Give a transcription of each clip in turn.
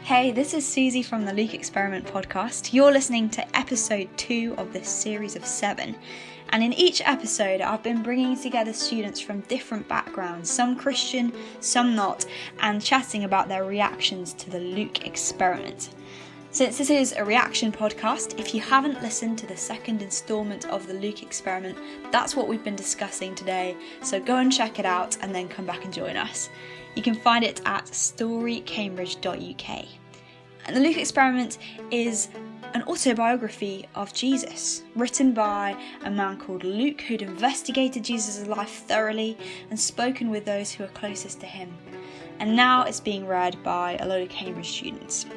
Hey, this is Susie from the Luke Experiment podcast. You're listening to episode 2 of this series of 7. And in each episode, I've been bringing together students from different backgrounds, some Christian, some not, and chatting about their reactions to the Luke Experiment. Since this is a reaction podcast, if you haven't listened to the second instalment of the Luke Experiment, that's what we've been discussing today. So go and check it out and then come back and join us. You can find it at storycambridge.uk. And the Luke Experiment is an autobiography of Jesus, written by a man called Luke, who'd investigated Jesus' life thoroughly and spoken with those who are closest to him. And now it's being read by a load of Cambridge students.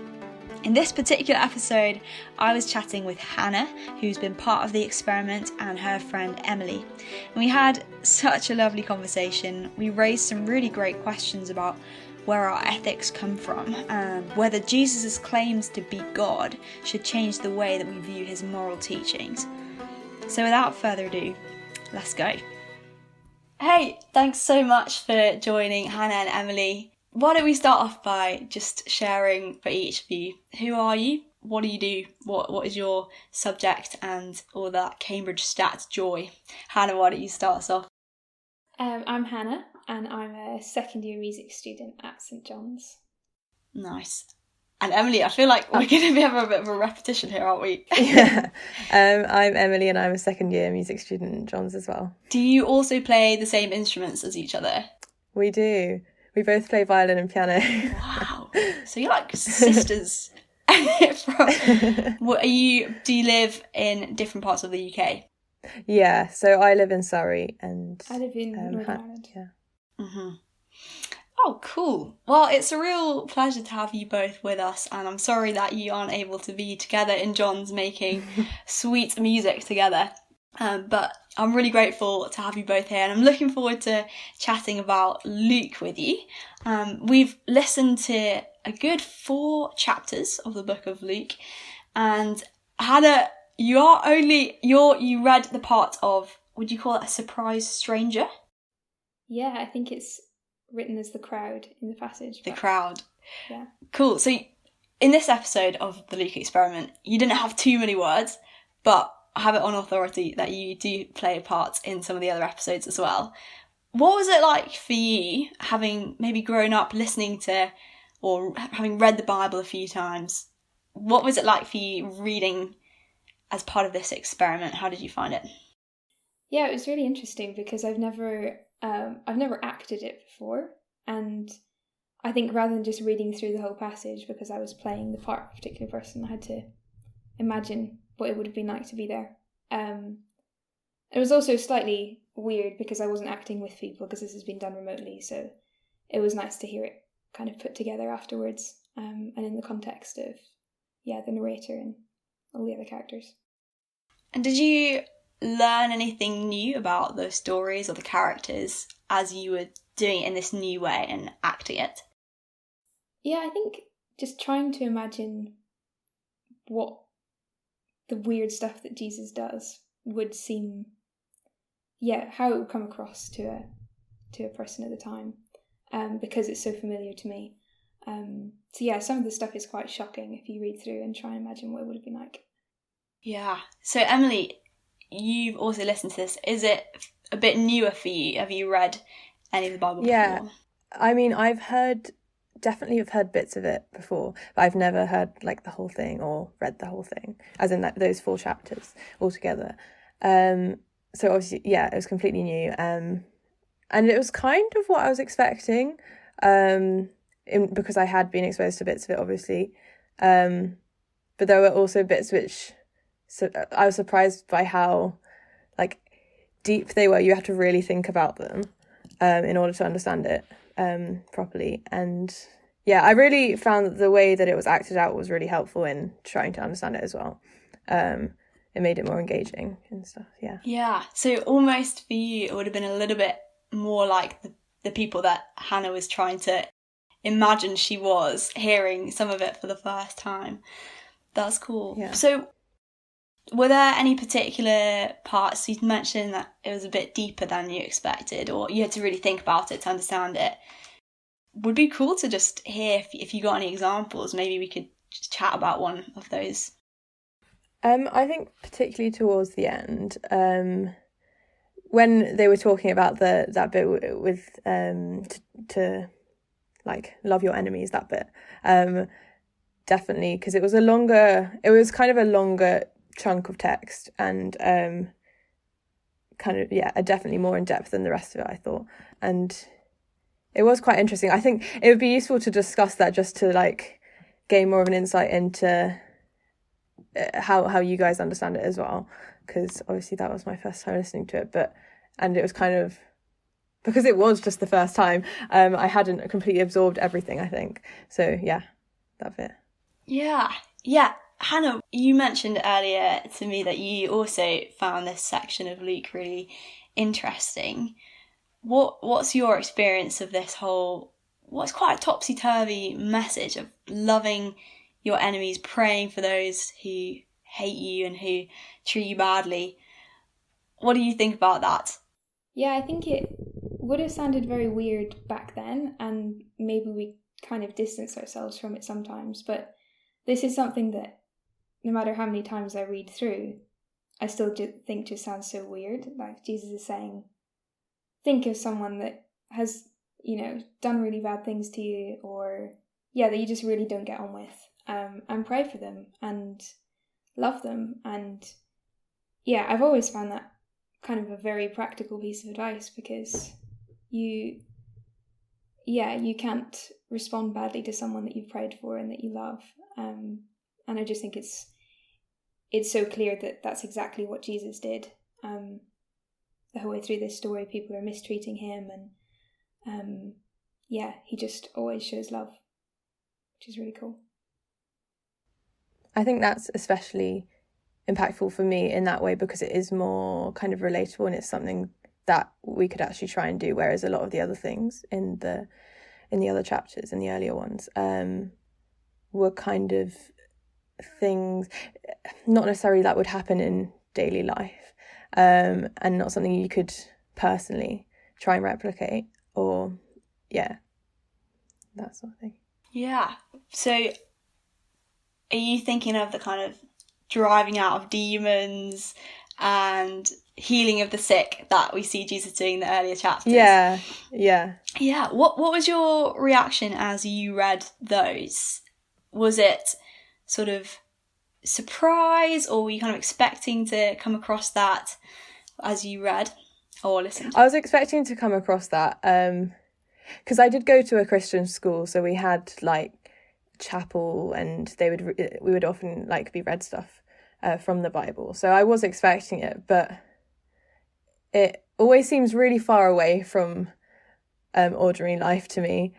In this particular episode, I was chatting with Hannah, who's been part of the experiment, and her friend Emily. And we had such a lovely conversation. We raised some really great questions about where our ethics come from, and whether Jesus' claims to be God should change the way that we view his moral teachings. So without further ado, let's go. Hey, thanks so much for joining Hannah and Emily. Why don't we start off by just sharing for each of you, who are you, what do you do, what is your subject, and all that Cambridge stats joy. Hannah, why don't you start us off? I'm Hannah, and I'm a second year music student at St John's. Nice. And Emily, I feel like we're going to have a bit of a repetition here, aren't we? Yeah. I'm Emily, and I'm a second year music student at John's as well. Do you also play the same instruments as each other? We do. We both play violin and piano. Wow. So you're like sisters. Do you live in different parts of the UK? Yeah, so I live in Surrey and I live in Northern Ireland. Yeah. Mm-hmm. Oh, cool. Well, it's a real pleasure to have you both with us, and I'm sorry that you aren't able to be together in John's making sweet music together. But I'm really grateful to have you both here, and I'm looking forward to chatting about Luke with you. We've listened to a good 4 chapters of the book of Luke, and Hannah, you read the part of, would you call it a surprise stranger? Yeah, I think it's written as the crowd in the passage. The crowd. Yeah. Cool. So in this episode of the Luke Experiment, you didn't have too many words, but I have it on authority that you do play a part in some of the other episodes as well. What was it like for you, having maybe grown up listening to, or having read the Bible a few times? What was it like for you reading as part of this experiment? How did you find it? Yeah, it was really interesting because I've never acted it before, and I think rather than just reading through the whole passage, because I was playing the part of a particular person, I had to imagine what it would have been like to be there. It was also slightly weird because I wasn't acting with people, because this has been done remotely, so it was nice to hear it kind of put together afterwards, and in the context of the narrator and all the other characters. And did you learn anything new about those stories or the characters as you were doing it in this new way and acting it? Yeah, I think just trying to imagine what the weird stuff that Jesus does would seem, how it would come across to a person at the time, because it's so familiar to me. Some of the stuff is quite shocking if you read through and try and imagine what it would have been like. Yeah. So Emily, you've also listened to this. Is it a bit newer for you? Have you read any of the Bible before? Yeah, I mean, I've definitely have heard bits of it before, but I've never heard like the whole thing or read the whole thing, as in like those 4 chapters altogether. So obviously, it was completely new, and it was kind of what I was expecting, because I had been exposed to bits of it, obviously, but there were also bits which, so I was surprised by how like deep they were. You had to really think about them in order to understand it properly. And I really found that the way that it was acted out was really helpful in trying to understand it as well. It made it more engaging and stuff. Yeah, so almost for you it would have been a little bit more like the people that Hannah was trying to imagine she was, hearing some of it for the first time. That's cool. So were there any particular parts, you mentioned that it was a bit deeper than you expected, or you had to really think about it to understand it? would be cool to just hear if you got any examples. Maybe we could just chat about one of those. I think particularly towards the end, when they were talking about that bit with to like love your enemies, that bit, definitely, because it was kind of a longer chunk of text, and kind of, definitely more in depth than the rest of it, I thought, and it was quite interesting. I think it would be useful to discuss that, just to like gain more of an insight into how you guys understand it as well, because obviously that was my first time listening to it, and it was kind of, because it was just the first time, I hadn't completely absorbed everything, I think. So yeah, that bit. Yeah. Hannah, you mentioned earlier to me that you also found this section of Luke really interesting. What's your experience of this whole, what's quite a topsy-turvy message of loving your enemies, praying for those who hate you and who treat you badly? What do you think about that? Yeah, I think it would have sounded very weird back then, and maybe we kind of distance ourselves from it sometimes, but this is something that no matter how many times I read through, I still think just sounds so weird. Like Jesus is saying, think of someone that has, done really bad things to you, or that you just really don't get on with, and pray for them and love them. And I've always found that kind of a very practical piece of advice, because you can't respond badly to someone that you've prayed for and that you love. And I just think it's so clear that that's exactly what Jesus did. The whole way through this story, people are mistreating him, and he just always shows love, which is really cool. I think that's especially impactful for me in that way, because it is more kind of relatable, and it's something that we could actually try and do, whereas a lot of the other things in the other chapters, in the earlier ones, were kind of things not necessarily that would happen in daily life, and not something you could personally try and replicate, or that sort of thing. Yeah. So are you thinking of the kind of driving out of demons and healing of the sick that we see Jesus doing in the earlier chapters? Yeah. What was your reaction as you read those? Was it sort of surprise, or were you kind of expecting to come across that as you read or listened? I was expecting to come across that, because I did go to a Christian school, so we had like chapel, and we would often like be read stuff from the Bible, so I was expecting it, but it always seems really far away from ordinary life to me,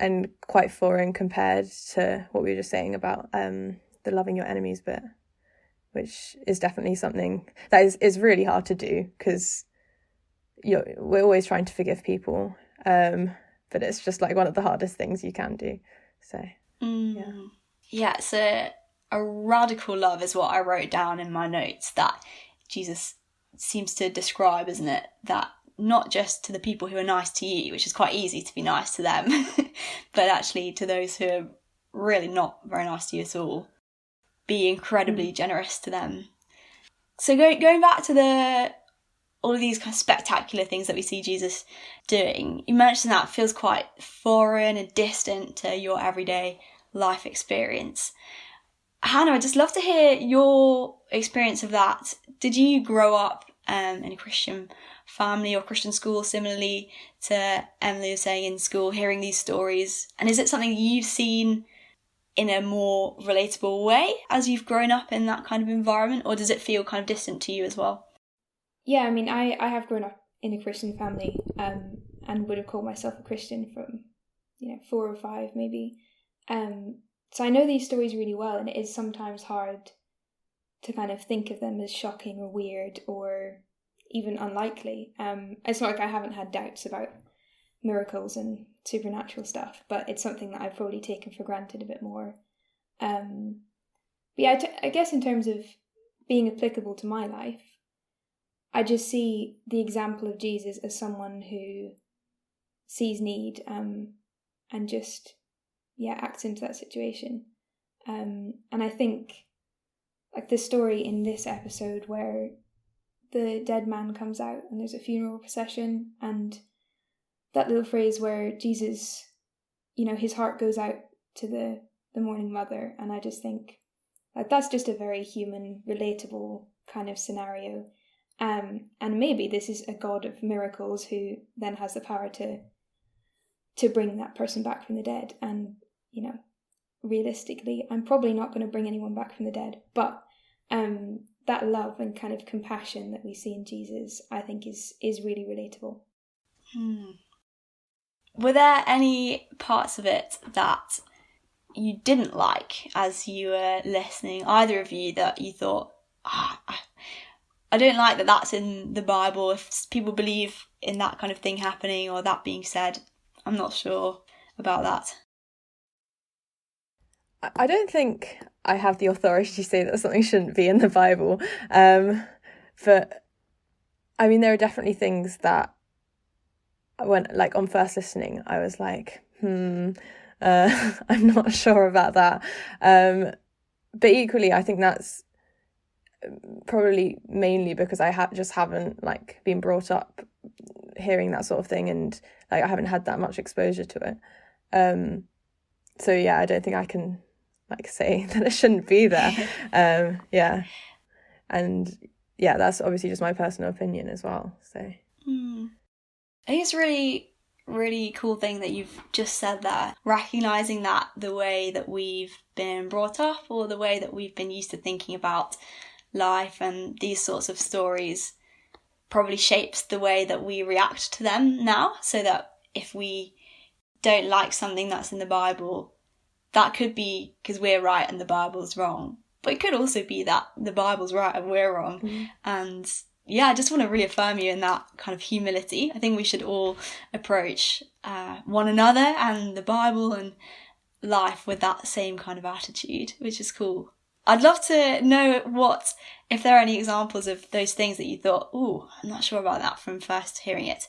and quite foreign compared to what we were just saying about the loving your enemies bit, which is definitely something that is really hard to do, because we're always trying to forgive people, but it's just like one of the hardest things you can do. So it's a radical love is what I wrote down in my notes that Jesus seems to describe, isn't it? That not just to the people who are nice to you, which is quite easy to be nice to them, but actually to those who are really not very nice to you at all, be incredibly generous to them. So going back to all of these kind of spectacular things that we see Jesus doing, you mentioned that feels quite foreign and distant to your everyday life experience. Hannah, I'd just love to hear your experience of that. Did you grow up in a Christian family or Christian school, similarly to Emily was saying in school, hearing these stories? And is it something you've seen in a more relatable way as you've grown up in that kind of environment, or does it feel kind of distant to you as well? Yeah, I mean, I have grown up in a Christian family, and would have called myself a Christian from 4 or 5 maybe. So I know these stories really well, and it is sometimes hard to kind of think of them as shocking or weird or even unlikely. It's not like I haven't had doubts about miracles and supernatural stuff, but it's something that I've probably taken for granted a bit more. But yeah, I guess in terms of being applicable to my life, I just see the example of Jesus as someone who sees need and just acts into that situation. And I think like the story in this episode where the dead man comes out and there's a funeral procession, and that little phrase where Jesus, his heart goes out to the mourning mother, and I just think like that's just a very human, relatable kind of scenario. And maybe this is a God of miracles who then has the power to bring that person back from the dead. And, realistically, I'm probably not going to bring anyone back from the dead, but that love and kind of compassion that we see in Jesus, I think is really relatable. Were there any parts of it that you didn't like as you were listening, either of you, that you thought, I don't like that that's in the Bible? If people believe in that kind of thing happening or that being said, I'm not sure about that. I don't think I have the authority to say that something shouldn't be in the Bible. But I mean, there are definitely things that when, like, on first listening, I was like, I'm not sure about that. But equally, I think that's probably mainly because I haven't like been brought up hearing that sort of thing, and like I haven't had that much exposure to it. So yeah, I don't think I can like say that it shouldn't be there. Yeah, and yeah, that's obviously just my personal opinion as well. So I think it's really, really cool thing that you've just said there, recognizing that the way that we've been brought up or the way that we've been used to thinking about life and these sorts of stories probably shapes the way that we react to them now, so that if we don't like something that's in the Bible, that could be because we're right and the Bible's wrong, but it could also be that the Bible's right and we're wrong. And yeah, I just want to reaffirm you in that kind of humility. I think we should all approach one another and the Bible and life with that same kind of attitude, which is cool. I'd love to know if there are any examples of those things that you thought, I'm not sure about that from first hearing it.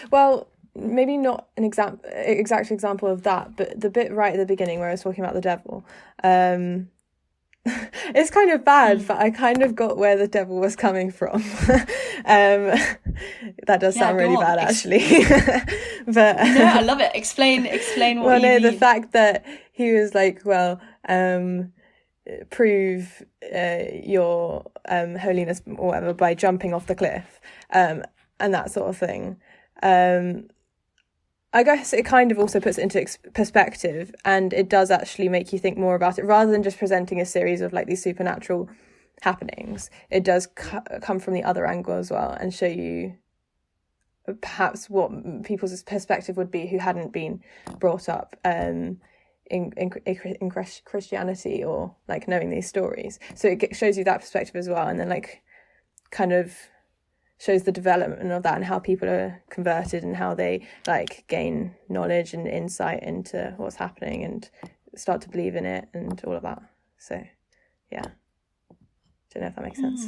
Well, maybe not an exact example of that, but the bit right at the beginning where I was talking about the devil, it's kind of bad, but I kind of got where the devil was coming from. That does sound really bad, actually. But no, I love it. Explain what well, you mean. the fact that he was like, prove your holiness or whatever by jumping off the cliff, and that sort of thing. I guess it kind of also puts it into perspective, and it does actually make you think more about it rather than just presenting a series of like these supernatural happenings. It does come from the other angle as well and show you perhaps what people's perspective would be who hadn't been brought up in Christianity or like knowing these stories. So it shows you that perspective as well, and then like kind of shows the development of that and how people are converted and how they like gain knowledge and insight into what's happening and start to believe in it and all of that. So yeah, don't know if that makes sense.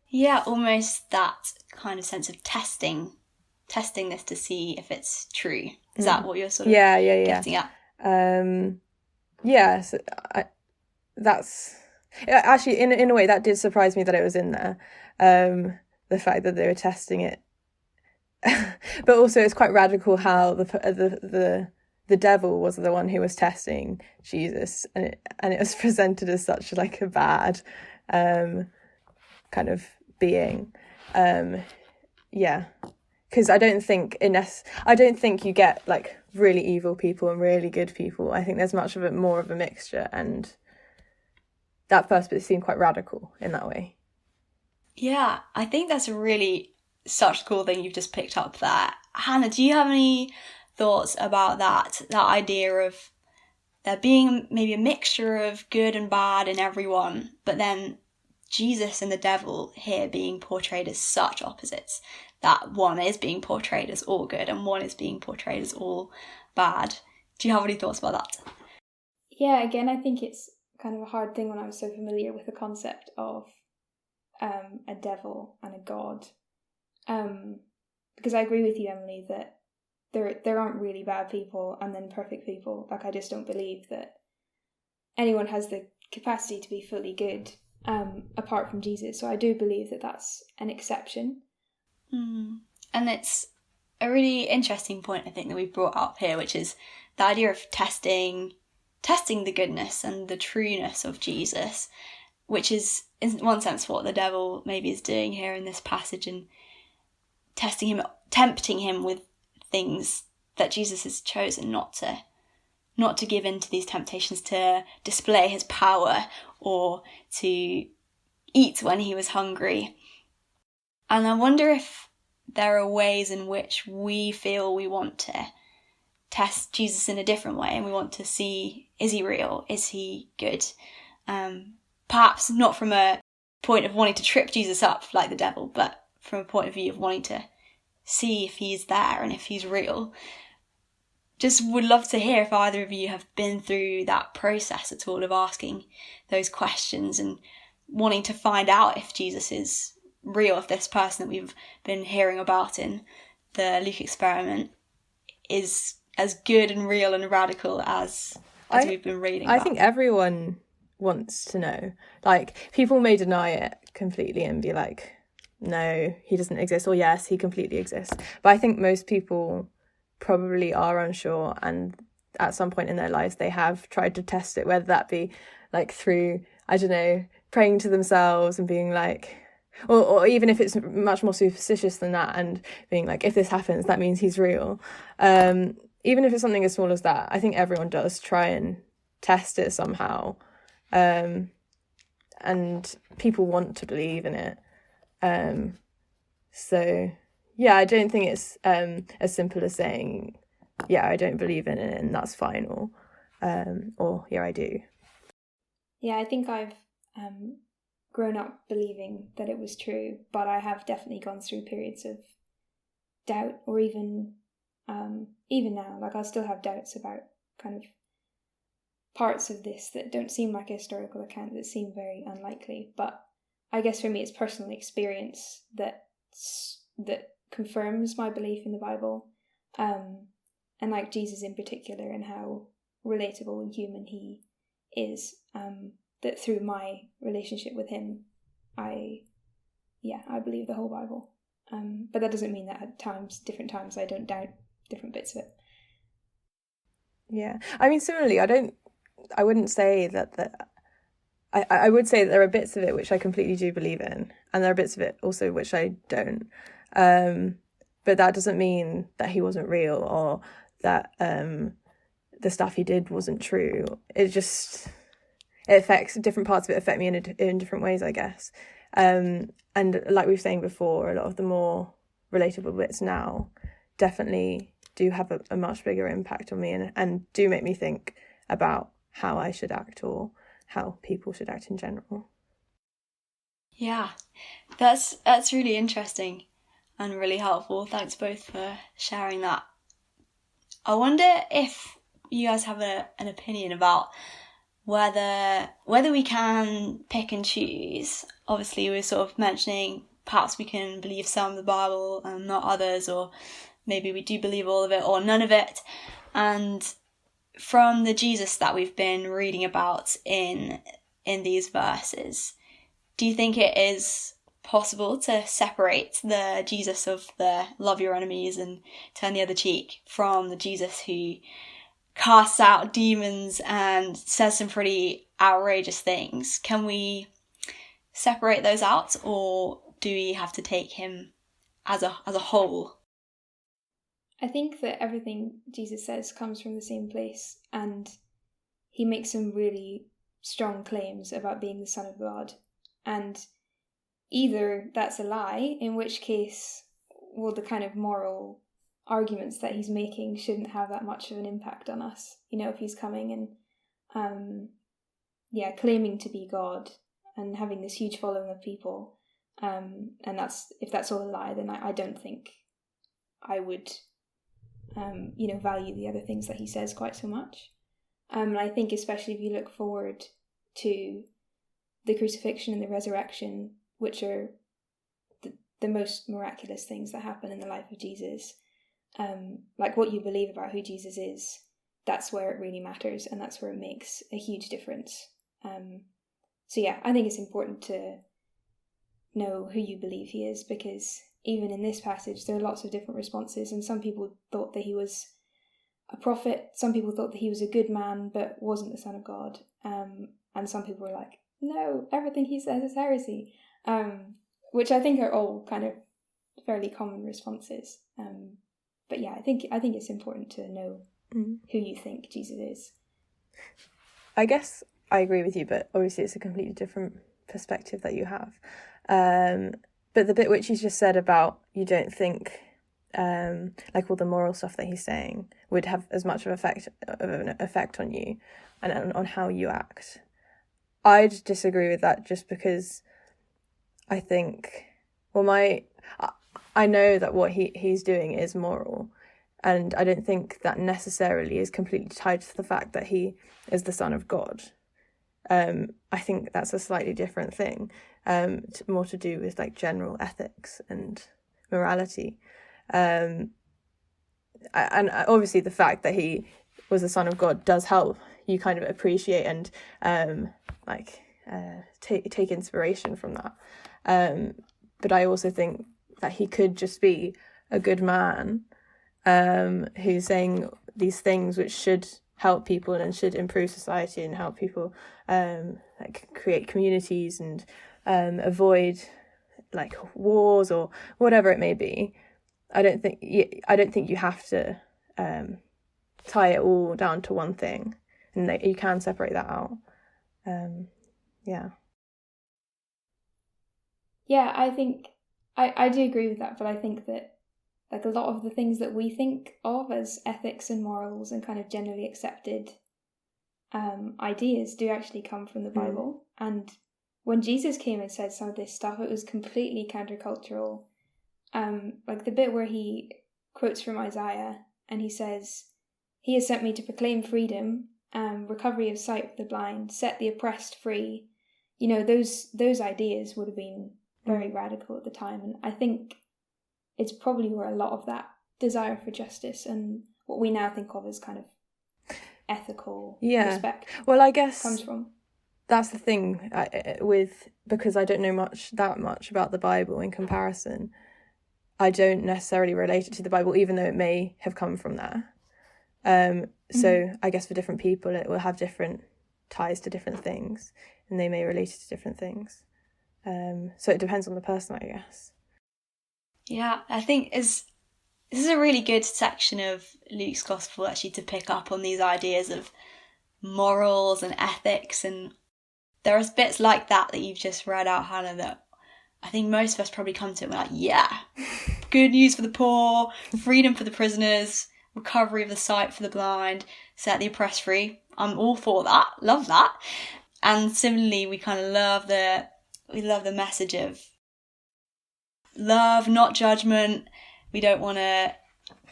Yeah, almost that kind of sense of testing this to see if it's true. Is that what you're sort of getting at? Yeah, so that's actually in a way that did surprise me that it was in there. The fact that they were testing it, but also it's quite radical how the devil was the one who was testing Jesus, and it was presented as such like a bad kind of being. Because I don't think you get like really evil people and really good people. I think there's much of it more of a mixture, and that first bit seemed quite radical in that way. Yeah, I think that's such a cool thing you've just picked up there. Hannah, do you have any thoughts about that idea of there being maybe a mixture of good and bad in everyone, but then Jesus and the devil here being portrayed as such opposites, that one is being portrayed as all good and one is being portrayed as all bad? Do you have any thoughts about that? Yeah, again, I think it's kind of a hard thing when I'm so familiar with the concept of a devil and a god. Because I agree with you, Emily, that there aren't really bad people and then perfect people. Like, I just don't believe that anyone has the capacity to be fully good apart from Jesus. So I do believe that that's an exception. And it's a really interesting point, I think, that we brought up here, which is the idea of testing the goodness and the trueness of Jesus, which is, in one sense, what the devil maybe is doing here in this passage, and testing him, tempting him with things that Jesus has chosen not to give in to these temptations, to display his power or to eat when he was hungry. And I wonder if there are ways in which we feel we want to test Jesus in a different way, and we want to see, is he real? Is he good? Perhaps not from a point of wanting to trip Jesus up like the devil, but from a point of view of wanting to see if he's there and if he's real. Just would love to hear if either of you have been through that process at all of asking those questions and wanting to find out if Jesus is real, if this person that we've been hearing about in the Luke experiment is as good and real and radical as we've been reading about. I think everyone wants to know. Like, people may deny it completely and be like, no, he doesn't exist, or yes, he completely exists. But I think most people probably are unsure, and at some point in their lives they have tried to test it, whether that be like through, I don't know, praying to themselves and being like, or even if it's much more superstitious than that, and being like, if this happens, that means he's real. Even if it's something as small as that, I think everyone does try and test it somehow. And people want to believe in it. So yeah, I don't think it's as simple as saying, yeah, I don't believe in it and that's fine, or yeah, I do. Yeah, I think I've grown up believing that it was true, but I have definitely gone through periods of doubt, or even now, like, I'll still have doubts about kind of parts of this that don't seem like a historical account, that seem very unlikely. But I guess for me, it's personal experience that confirms my belief in the Bible, and like Jesus in particular, and how relatable and human he is. That through my relationship with him, I believe the whole Bible. But that doesn't mean that at different times, I don't doubt different bits of it. Yeah, I mean, similarly, I wouldn't say that I would say that there are bits of it which I completely do believe in, and there are bits of it also which I don't. But that doesn't mean that he wasn't real, or that the stuff he did wasn't true. It affects, different parts of it affect me in different ways, I guess. And like we were saying before, a lot of the more relatable bits now definitely do have a much bigger impact on me, and do make me think about how I should act, or how people should act in general. Yeah, that's really interesting and really helpful. Thanks both for sharing that. I wonder if you guys have an opinion about whether we can pick and choose. Obviously, we're sort of mentioning perhaps we can believe some of the Bible and not others, or maybe we do believe all of it or none of it. And from the Jesus that we've been reading about in these verses, do you think it is possible to separate the Jesus of the love your enemies and turn the other cheek from the Jesus who casts out demons and says some pretty outrageous things? Can we separate those out, or do we have to take him as a whole? I think that everything Jesus says comes from the same place, and he makes some really strong claims about being the Son of God. And either that's a lie, in which case, well, the kind of moral arguments that he's making shouldn't have that much of an impact on us. You know, if he's coming and claiming to be God and having this huge following of people, and if that's all a lie, then I don't think I would value the other things that he says quite so much. And I think especially if you look forward to the crucifixion and the resurrection, which are the most miraculous things that happen in the life of Jesus, like what you believe about who Jesus is, that's where it really matters, and that's where it makes a huge difference. So yeah, I think it's important to know who you believe he is, because even in this passage there are lots of different responses, and some people thought that he was a prophet, some people thought that he was a good man but wasn't the Son of God, and some people were like, no, everything he says is heresy, which I think are all kind of fairly common responses. But yeah, I think it's important to know who you think Jesus is. I guess I agree with you, but obviously it's a completely different perspective that you have. But the bit which you just said about you don't think like all the moral stuff that he's saying would have as much of an effect on you and on how you act, I'd disagree with that, just because I think, I know that what he's doing is moral, and I don't think that necessarily is completely tied to the fact that he is the Son of God. I think that's a slightly different thing, more to do with like general ethics and morality. And obviously the fact that he was the Son of God does help you kind of appreciate and take inspiration from that. But I also think that he could just be a good man who's saying these things which should help people and should improve society and help people create communities and avoid like wars or whatever it may be. I don't think you have to tie it all down to one thing, and that you can separate that out. Yeah, I think I do agree with that, but I think that like a lot of the things that we think of as ethics and morals and kind of generally accepted ideas do actually come from the Bible. And when Jesus came and said some of this stuff, it was completely countercultural. Like the bit where he quotes from Isaiah and he says, "He has sent me to proclaim freedom, recovery of sight for the blind, set the oppressed free." You know, those ideas would have been very radical at the time, and I think it's probably where a lot of that desire for justice and what we now think of as kind of ethical respect, well, I guess comes from. That's the thing because I don't know that much about the Bible in comparison. I don't necessarily relate it to the Bible, even though it may have come from there. So I guess for different people, it will have different ties to different things, and they may relate it to different things. So it depends on the person, I guess. Yeah, I think this is a really good section of Luke's Gospel, actually, to pick up on these ideas of morals and ethics. And there are bits like that you've just read out, Hannah, that I think most of us probably come to and we're like, yeah, good news for the poor, freedom for the prisoners, recovery of the sight for the blind, set the oppressed free. I'm all for that, love that. And similarly, we kind of love the message of love, not judgment. We don't want to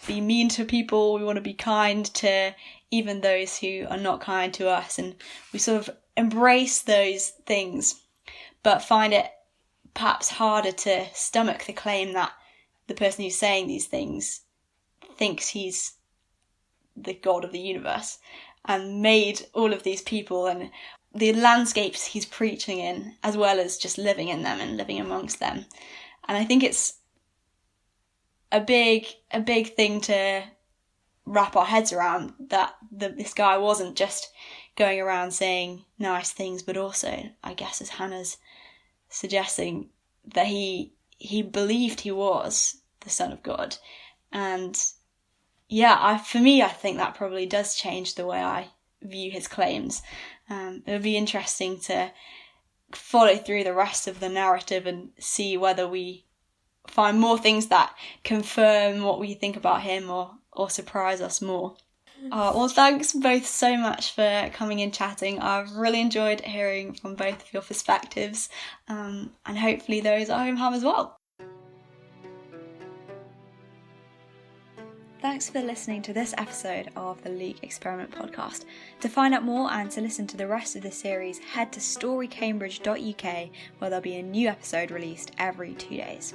be mean to people. We want to be kind to even those who are not kind to us. And we sort of embrace those things, but find it perhaps harder to stomach the claim that the person who's saying these things thinks he's the God of the universe and made all of these people and the landscapes he's preaching in, as well as just living in them and living amongst them. And I think it's a big thing to wrap our heads around, that this guy wasn't just going around saying nice things, but also, I guess, as Hannah's suggesting, that he believed he was the Son of God. And yeah, for me, I think that probably does change the way I view his claims. It would be interesting to follow through the rest of the narrative and see whether we find more things that confirm what we think about him or surprise us more. Well, thanks both so much for coming and chatting. I've really enjoyed hearing from both of your perspectives, and hopefully those at home have as well. Thanks for listening to this episode of the Leek Experiment podcast. To find out more and to listen to the rest of the series, head to storycambridge.uk, where there'll be a new episode released every 2 days.